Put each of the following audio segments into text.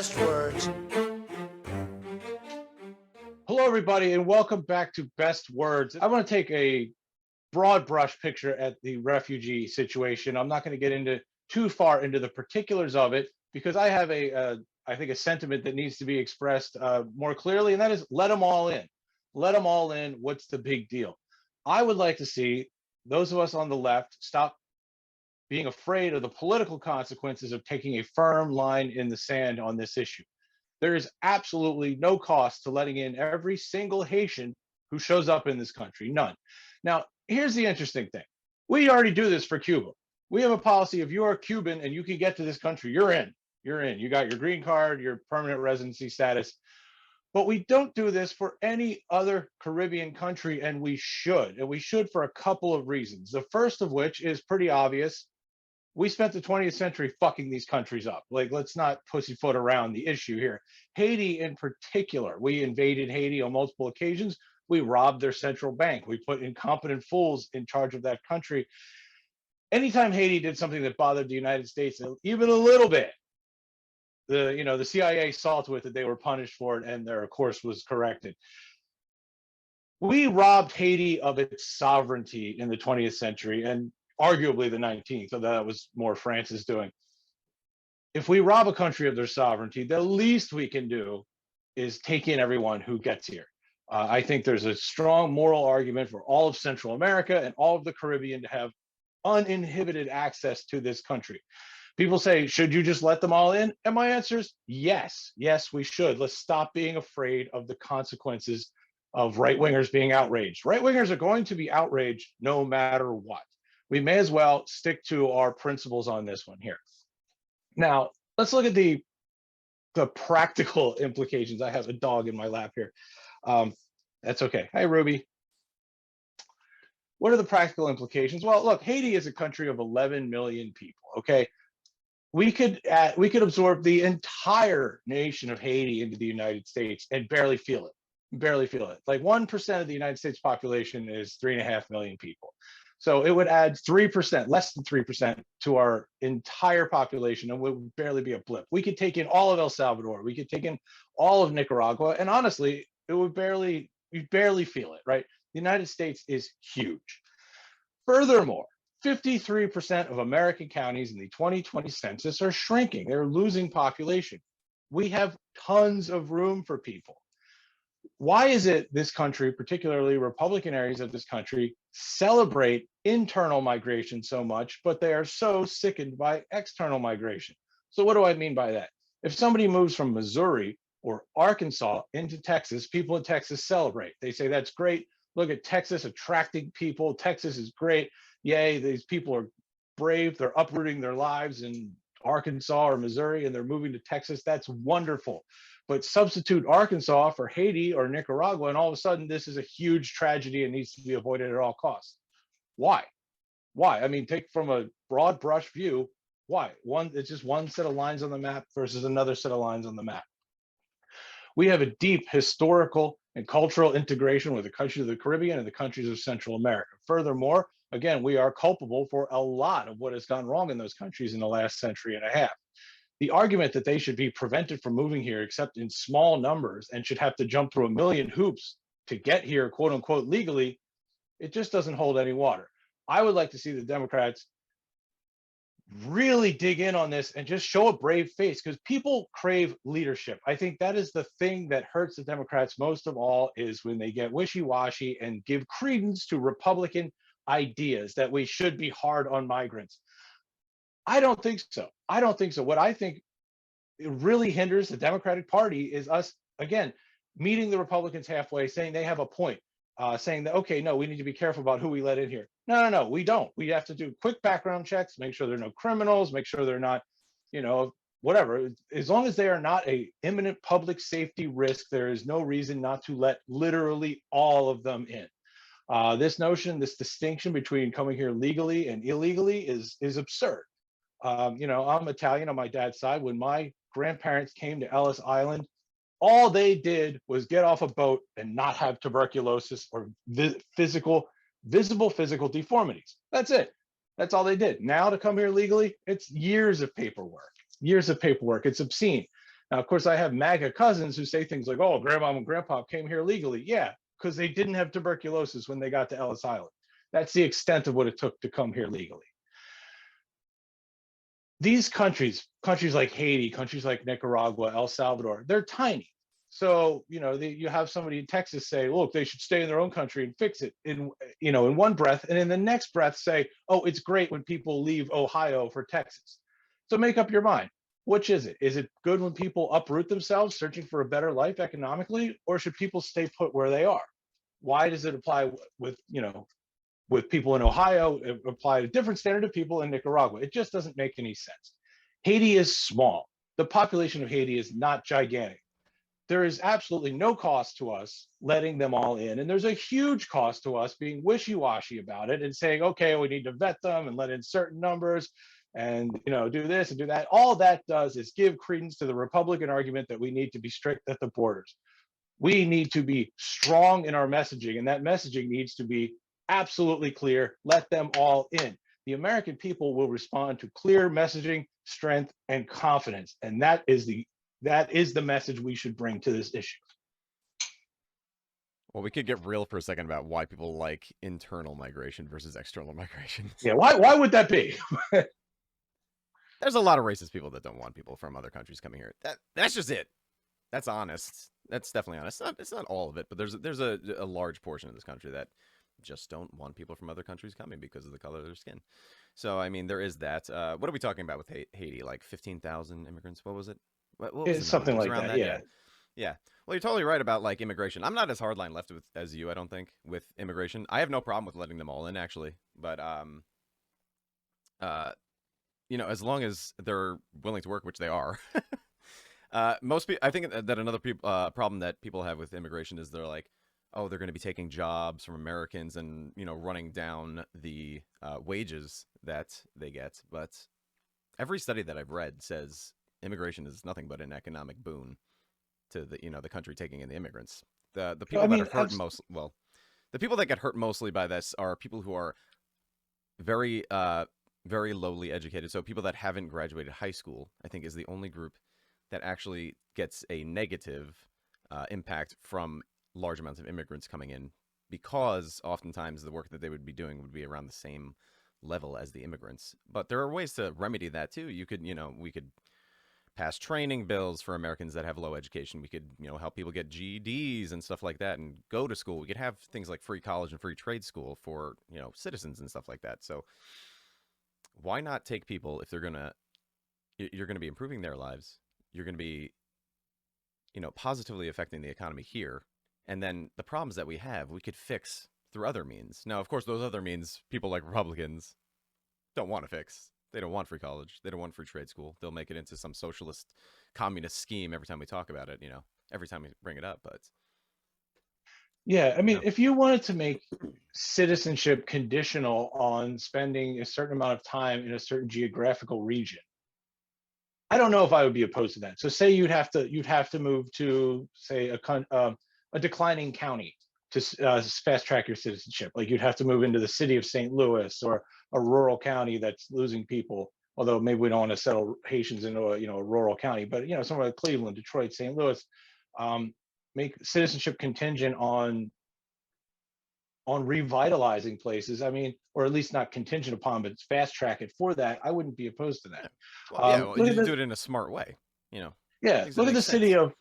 best words. Hello, everybody, and welcome back to Best Words. I want to take a broad brush picture at the refugee situation. I'm not going to get into too far into the particulars of it because I have I think, a sentiment that needs to be expressed more clearly, and that is let them all in. Let them all in. What's the big deal? I would like to see those of us on the left stop being afraid of the political consequences of taking a firm line in the sand on this issue. There is absolutely no cost to letting in every single Haitian who shows up in this country, none. Now, here's the interesting thing. We already do this for Cuba. We have a policy if you are Cuban and you can get to this country, you're in. You're in. You got your green card, your permanent residency status. But we don't do this for any other Caribbean country, and we should. And we should for a couple of reasons. The first of which is pretty obvious. We spent the 20th century fucking these countries up. Like, let's not pussyfoot around the issue here. Haiti in particular, we invaded Haiti on multiple occasions. We robbed their central bank. We put incompetent fools in charge of that country. Anytime Haiti did something that bothered the United States, even a little bit, the CIA saw to it that they were punished for it, and their course was corrected. We robbed Haiti of its sovereignty in the 20th century, and arguably the 19th, so that was more France's doing. If we rob a country of their sovereignty, the least we can do is take in everyone who gets here. I think there's a strong moral argument for all of Central America and all of the Caribbean to have uninhibited access to this country. People say, should you just let them all in? And my answer is yes. Yes, we should. Let's stop being afraid of the consequences of right-wingers being outraged. Right-wingers are going to be outraged no matter what. We may as well stick to our principles on this one here. Now, let's look at the practical implications. I have a dog in my lap here. That's okay. Hi, Ruby. What are the practical implications? Well, look, Haiti is a country of 11 million people, okay? We could absorb the entire nation of Haiti into the United States and barely feel it. Barely feel it. Like 1% of the United States population is 3.5 million people. So it would add 3%, less than 3% to our entire population, and would barely be a blip. We could take in all of El Salvador. We could take in all of Nicaragua, and honestly, you'd barely feel it, right? The United States is huge. Furthermore, 53% of American counties in the 2020 census are shrinking. They're losing population. We have tons of room for people. Why is it this country, particularly Republican areas of this country, celebrate internal migration so much, but they are so sickened by external migration? So what do I mean by that? If somebody moves from Missouri or Arkansas into Texas, people in Texas celebrate. They say, that's great. Look at Texas attracting people. Texas is great. Yay, these people are brave. They're uprooting their lives in Arkansas or Missouri, and they're moving to Texas. That's wonderful. But substitute Arkansas for Haiti or Nicaragua, and all of a sudden this is a huge tragedy and needs to be avoided at all costs. Why? Why? I mean, take from a broad brush view, why? It's just one set of lines on the map versus another set of lines on the map. We have a deep historical and cultural integration with the countries of the Caribbean and the countries of Central America. Furthermore, again, we are culpable for a lot of what has gone wrong in those countries in the last century and a half. The argument that they should be prevented from moving here except in small numbers and should have to jump through a million hoops to get here, quote unquote, legally, it just doesn't hold any water. I would like to see the Democrats really dig in on this and just show a brave face, because people crave leadership. I think that is the thing that hurts the Democrats most of all, is when they get wishy-washy and give credence to Republican ideas that we should be hard on migrants. I don't think so. I don't think so. What I think it really hinders the Democratic Party is us, again, meeting the Republicans halfway, saying they have a point, saying that, okay, no, we need to be careful about who we let in here. No, we don't. We have to do quick background checks, make sure there are no criminals, make sure they're not, whatever. As long as they are not an imminent public safety risk, there is no reason not to let literally all of them in. This distinction between coming here legally and illegally is absurd. I'm Italian on my dad's side. When my grandparents came to Ellis Island, all they did was get off a boat and not have tuberculosis or visible physical deformities. That's it. That's all they did. Now to come here legally, it's years of paperwork. It's obscene. Now, of course, I have MAGA cousins who say things like, "Oh, grandma and grandpa came here legally." Yeah, because they didn't have tuberculosis when they got to Ellis Island. That's the extent of what it took to come here legally. These countries like Haiti, countries like Nicaragua, El Salvador, they're tiny. So, you have somebody in Texas say, look, they should stay in their own country and fix it in one breath. And in the next breath say, oh, it's great when people leave Ohio for Texas. So make up your mind. Which is it? Is it good when people uproot themselves searching for a better life economically, or should people stay put where they are? Why does it apply with people in Ohio, apply a different standard to people in Nicaragua? It just doesn't make any sense. Haiti is small. The population of Haiti is not gigantic. There is absolutely no cost to us letting them all in. And there's a huge cost to us being wishy-washy about it and saying, okay, we need to vet them and let in certain numbers and do this and do that. All that does is give credence to the Republican argument that we need to be strict at the borders. We need to be strong in our messaging, and that messaging needs to be absolutely clear. Let them all in. The American people will respond to clear messaging, strength, and confidence, and that is the message we should bring to this issue. Well, we could get real for a second about why people like internal migration versus external migration. Yeah, why would that be? There's a lot of racist people that don't want people from other countries coming here. That's just it. That's honest. That's definitely honest. It's not all of it, but there's a large portion of this country that just don't want people from other countries coming because of the color of their skin. So, I mean, there is that. What are we talking about with Haiti? Like 15,000 immigrants? What was it? What was it's something like that, yeah. Yeah. Well, you're totally right about like immigration. I'm not as hardline left as you, I don't think, with immigration. I have no problem with letting them all in, actually. But as long as they're willing to work, which they are. Most people, I think that another problem that people have with immigration is they're like, oh, they're going to be taking jobs from Americans and running down the wages that they get. But every study that I've read says immigration is nothing but an economic boon to the country taking in the immigrants. The people that are hurt most, well, the people that get hurt mostly by this are people who are very very lowly educated. So people that haven't graduated high school, I think, is the only group that actually gets a negative impact from large amounts of immigrants coming in, because oftentimes the work that they would be doing would be around the same level as the immigrants. But there are ways to remedy that too. We could pass training bills for Americans that have low education. We could, help people get GEDs and stuff like that and go to school. We could have things like free college and free trade school for, citizens and stuff like that. So why not take people if you're going to be improving their lives, you're going to be, positively affecting the economy here. And then the problems that we have, we could fix through other means. Now, of course, those other means, people like Republicans don't want to fix. They don't want free college. They don't want free trade school. They'll make it into some socialist, communist scheme every time we talk about it, every time we bring it up. But yeah, I mean, if you wanted to make citizenship conditional on spending a certain amount of time in a certain geographical region, I don't know if I would be opposed to that. So say you'd have to move to, say, a declining county to fast track your citizenship. Like you'd have to move into the city of St. Louis, or a rural county that's losing people. Although maybe we don't want to settle Haitians into a rural county, but somewhere like Cleveland, Detroit, St. Louis, make citizenship contingent on revitalizing places. I mean, or at least not contingent upon, but fast track it for that. I wouldn't be opposed to that. Well, you do it in a smart way. Yeah, look at the city of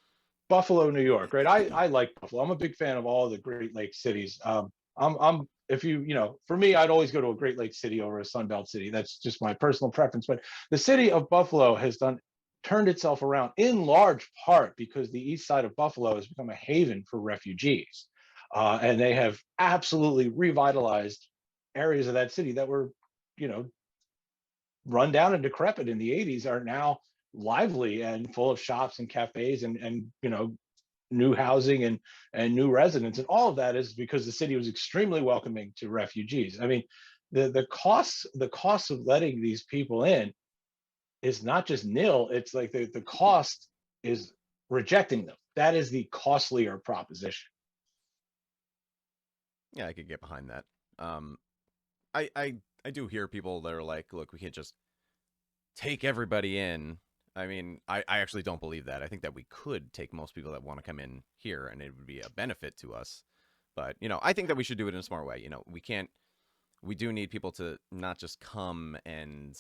Buffalo, New York, right? I like Buffalo. I'm a big fan of all the Great Lakes cities. I'm if for me, I'd always go to a Great Lakes city over a Sunbelt city. That's just my personal preference. But the city of Buffalo has turned itself around in large part because the east side of Buffalo has become a haven for refugees. And they have absolutely revitalized areas of that city that were, run down and decrepit in the 80s, are now lively and full of shops and cafes and new housing and new residents. And all of that is because the city was extremely welcoming to refugees. I mean, the costs of letting these people in is not just nil. It's like the cost is rejecting them. That is the costlier proposition. Yeah, I could get behind that. I do hear people that are like, look, we can't just take everybody in I mean, I actually don't believe that. I think that we could take most people that want to come in here, and it would be a benefit to us. But I think that we should do it in a smart way. We can't. We do need people to not just come and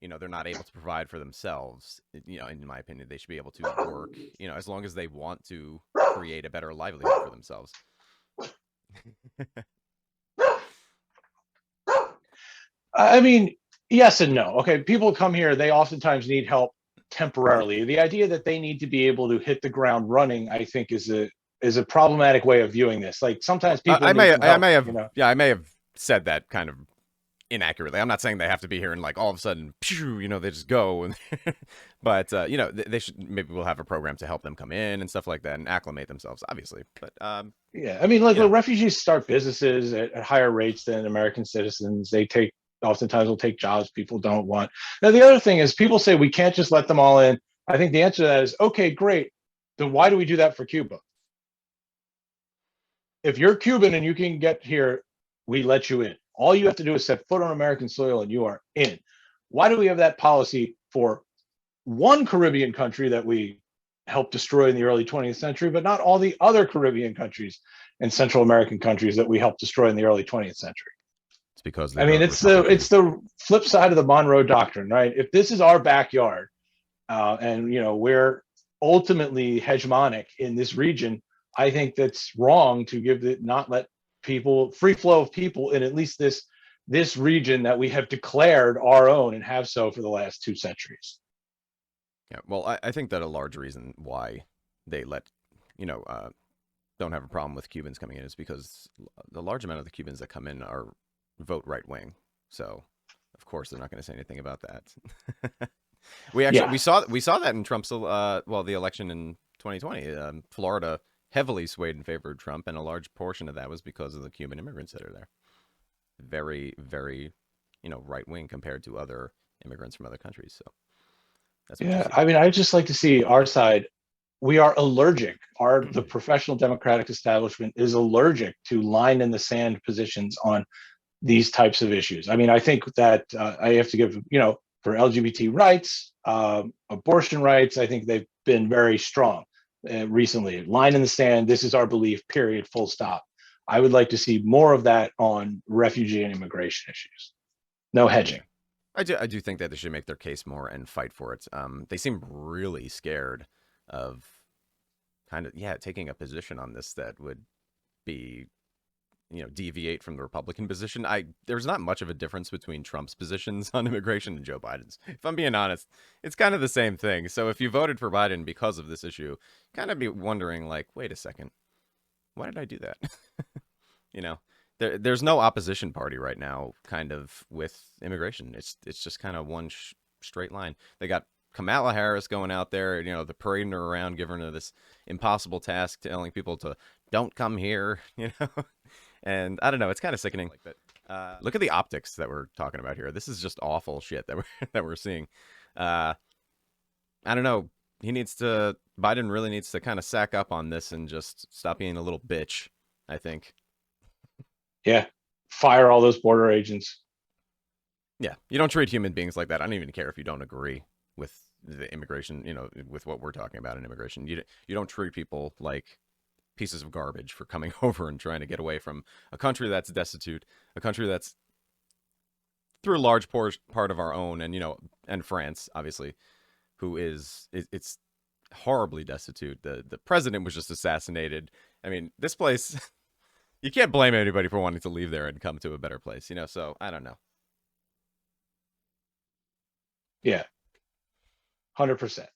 they're not able to provide for themselves. In my opinion, they should be able to work. As long as they want to create a better livelihood for themselves. I mean, yes and no. Okay, people come here, they oftentimes need help temporarily. The idea that they need to be able to hit the ground running, I think, is a problematic way of viewing this. Like sometimes people need some I help, may have, yeah, I may have said that kind of inaccurately. I'm not saying they have to be here and like all of a sudden, they just go. And but they should, maybe we'll have a program to help them come in and stuff like that and acclimate themselves, obviously. But yeah, I mean, like the refugees start businesses at higher rates than American citizens. They oftentimes will take jobs people don't want. Now, the other thing is people say we can't just let them all in. I think the answer to that is, okay, great. Then why do we do that for Cuba? If you're Cuban and you can get here, we let you in. All you have to do is set foot on American soil and you are in. Why do we have that policy for one Caribbean country that we helped destroy in the early 20th century, but not all the other Caribbean countries and Central American countries that we helped destroy in the early 20th century? It's because I mean, it's the flip side of the Monroe Doctrine, right? If this is our backyard, and we're ultimately hegemonic in this region, I think that's wrong to not let people free flow of people in at least this region that we have declared our own and have so for the last 2 centuries. Yeah, well, I think that a large reason why they don't have a problem with Cubans coming in is because the large amount of the Cubans that come in are vote right wing. So, of course, they're not going to say anything about that. We saw that in Trump's the election in 2020. Florida heavily swayed in favor of Trump, and a large portion of that was because of the Cuban immigrants that are there. Very, very, right wing compared to other immigrants from other countries. So that's what Yeah, I mean, I just like to see our side. We are allergic. The professional Democratic establishment is allergic to line in the sand positions on these types of issues. I mean, I think that I have to give, for LGBT rights, abortion rights, I think they've been very strong recently. Line in the sand, this is our belief, period, full stop. I would like to see more of that on refugee and immigration issues. No hedging. Yeah. I do think that they should make their case more and fight for it. They seem really scared of kind of, taking a position on this that would be, deviate from the Republican position. There's not much of a difference between Trump's positions on immigration and Joe Biden's. If I'm being honest, it's kind of the same thing. So if you voted for Biden because of this issue, kind of be wondering like, wait a second, why did I do that? There's no opposition party right now kind of with immigration. It's just kind of one straight line. They got Kamala Harris going out there, the parading her around, giving her this impossible task, telling people to don't come here, And I don't know, it's kind of sickening. Look at the optics that we're talking about here. This is just awful shit that we're seeing. I don't know. Biden really needs to kind of sack up on this and just stop being a little bitch, I think. Yeah. Fire all those border agents. Yeah. You don't treat human beings like that. I don't even care if you don't agree with the immigration, with what we're talking about in immigration. You don't treat people like pieces of garbage for coming over and trying to get away from a country that's destitute, a country that's through a large part of our own, and France, obviously, who it's horribly destitute. The president was just assassinated. I mean, this place, you can't blame anybody for wanting to leave there and come to a better place, so I don't know. Yeah. 100%.